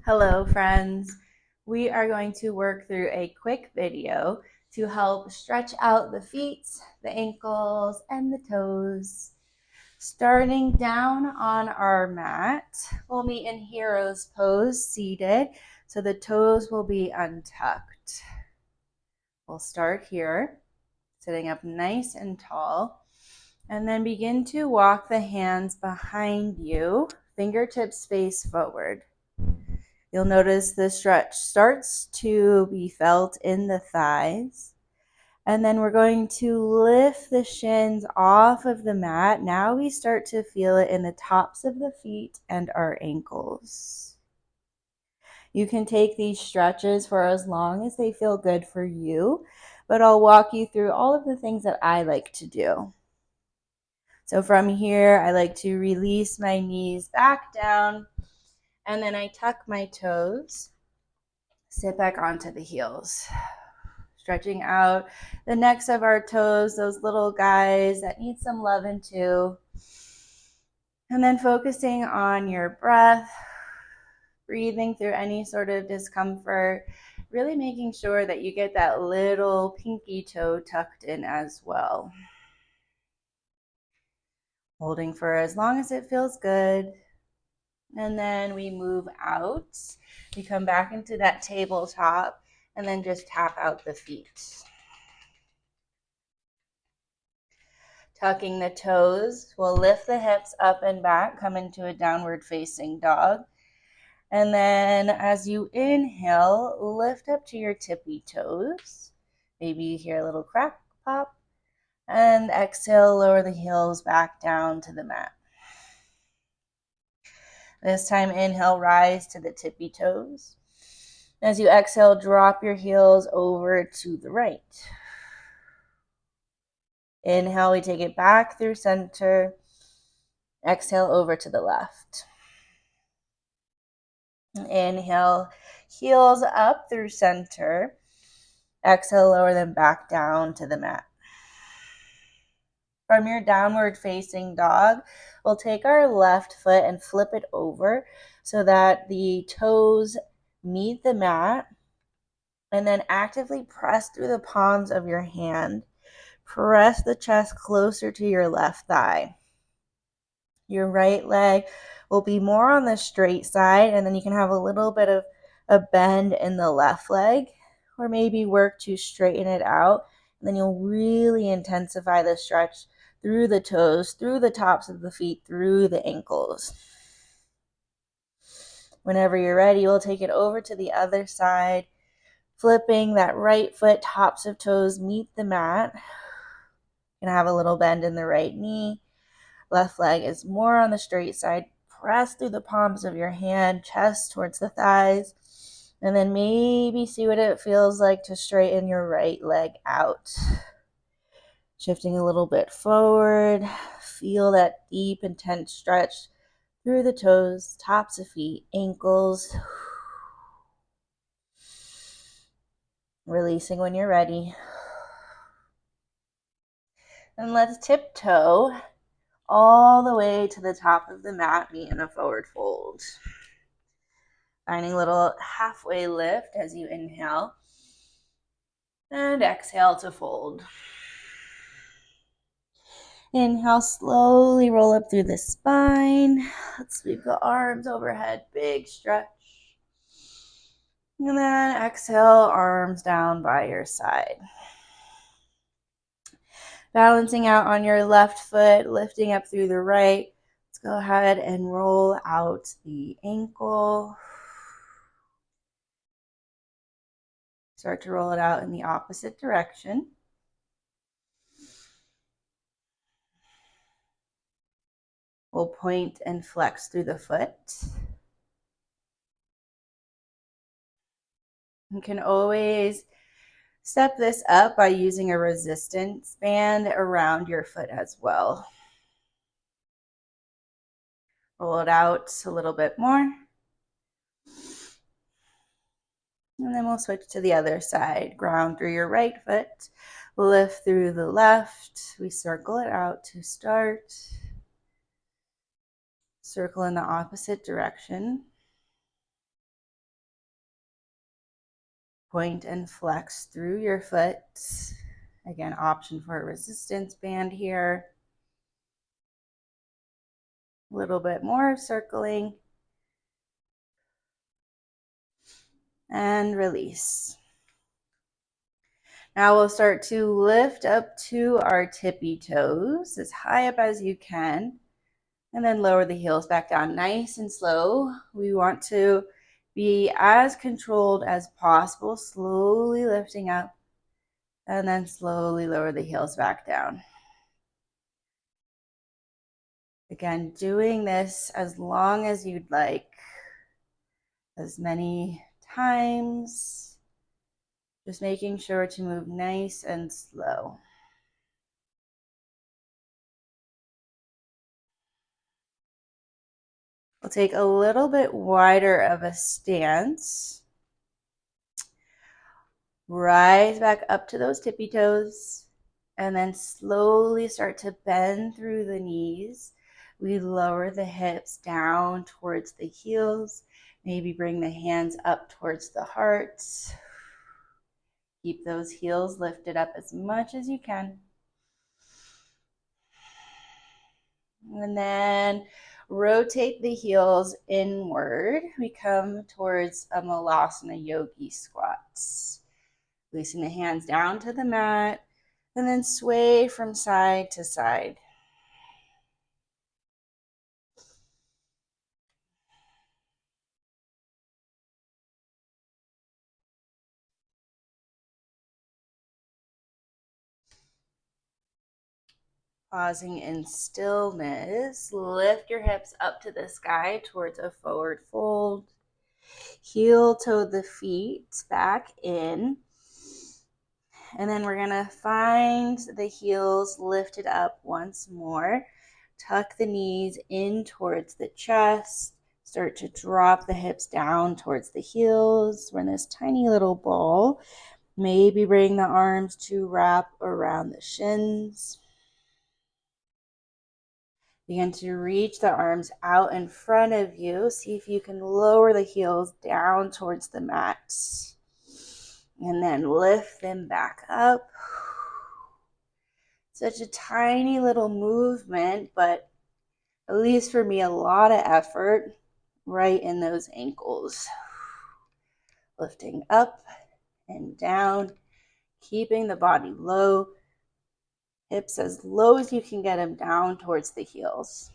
Hello, friends. We are going to work through a quick video to help stretch out the feet, the ankles, and the toes. Starting down on our mat, we'll meet in hero's pose, seated, so the toes will be untucked. We'll start here, sitting up nice and tall, and then begin to walk the hands behind you, fingertips face forward. You'll notice the stretch starts to be felt in the thighs. And then we're going to lift the shins off of the mat. Now we start to feel it in the tops of the feet and our ankles. You can take these stretches for as long as they feel good for you, but I'll walk you through all of the things that I like to do. So from here, I like to release my knees back down, and then I tuck my toes. Sit back onto the heels, stretching out the necks of our toes, those little guys that need some loving too. And then focusing on your breath, breathing through any sort of discomfort, really making sure that you get that little pinky toe tucked in as well. Holding for as long as it feels good. And then we move out. We come back into that tabletop and then just tap out the feet. Tucking the toes, we'll lift the hips up and back, come into a downward facing dog. And then as you inhale, lift up to your tippy toes. Maybe you hear a little crack pop. And exhale, lower the heels back down to the mat. This time, inhale, rise to the tippy toes. As you exhale, drop your heels over to the right. Inhale, we take it back through center. Exhale, over to the left. Inhale, heels up through center. Exhale, lower them back down to the mat. From your downward facing dog, we'll take our left foot and flip it over so that the toes meet the mat, and then actively press through the palms of your hand. Press the chest closer to your left thigh. Your right leg will be more on the straight side, and then you can have a little bit of a bend in the left leg, or maybe work to straighten it out. And then you'll really intensify the stretch through the toes, through the tops of the feet, through the ankles. Whenever you're ready, we'll take it over to the other side, flipping that right foot, tops of toes meet the mat. You're going to have a little bend in the right knee. Left leg is more on the straight side. Press through the palms of your hand, chest towards the thighs, and then maybe see what it feels like to straighten your right leg out. Shifting a little bit forward, feel that deep, intense stretch through the toes, tops of feet, ankles. Releasing when you're ready. And let's tiptoe all the way to the top of the mat, meet in a forward fold. Finding a little halfway lift as you inhale. And exhale to fold. Inhale, slowly roll up through the spine. Let's sweep the arms overhead, big stretch. And then exhale, arms down by your side. Balancing out on your left foot, lifting up through the right. Let's go ahead and roll out the ankle. Start to roll it out in the opposite direction. We'll point and flex through the foot. You can always step this up by using a resistance band around your foot as well. Roll it out a little bit more. And then we'll switch to the other side. Ground through your right foot, lift through the left. We circle it out to start. Circle in the opposite direction. Point and flex through your foot. Again, option for a resistance band here. A little bit more circling. And release. Now we'll start to lift up to our tippy toes as high up as you can, and then lower the heels back down nice and slow. We want to be as controlled as possible, slowly lifting up, and then slowly lower the heels back down. Again, doing this as long as you'd like, as many times, just making sure to move nice and slow. We'll take a little bit wider of a stance. Rise back up to those tippy toes, and then slowly start to bend through the knees. We lower the hips down towards the heels. Maybe bring the hands up towards the heart. Keep those heels lifted up as much as you can. And then rotate the heels inward. We come towards a Malasana Yogi squats. Releasing the hands down to the mat, and then sway from side to side. Pausing in stillness, lift your hips up to the sky towards a forward fold. Heel toe the feet back in. And then we're going to find the heels lifted up once more. Tuck the knees in towards the chest. Start to drop the hips down towards the heels. We're in this tiny little ball. Maybe bring the arms to wrap around the shins. Begin to reach the arms out in front of you. See if you can lower the heels down towards the mat. And then lift them back up. Such a tiny little movement, but at least for me, a lot of effort right in those ankles. Lifting up and down, keeping the body low. Hips as low as you can get them down towards the heels.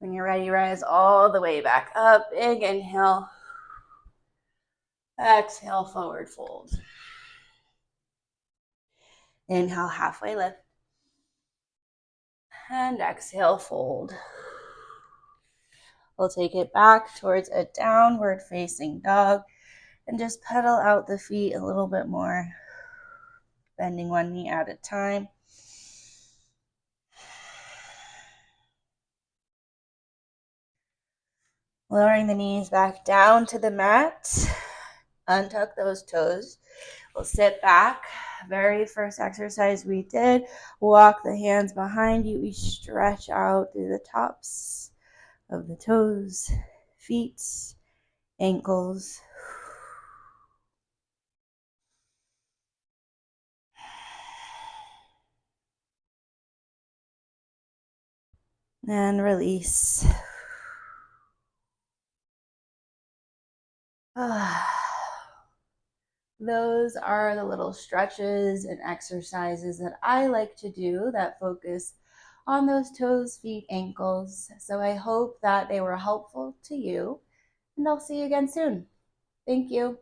When you're ready, rise all the way back up. Big inhale. Exhale, forward fold. Inhale, halfway lift. And exhale, fold. We'll take it back towards a downward facing dog and just pedal out the feet a little bit more, bending one knee at a time. Lowering the knees back down to the mat. Untuck those toes. We'll sit back. Very first exercise we did, walk the hands behind you. We stretch out through the tops of the toes, feet, ankles. And release. Those are the little stretches and exercises that I like to do that focus on those toes, feet, ankles. So I hope that they were helpful to you, and I'll see you again soon. Thank you.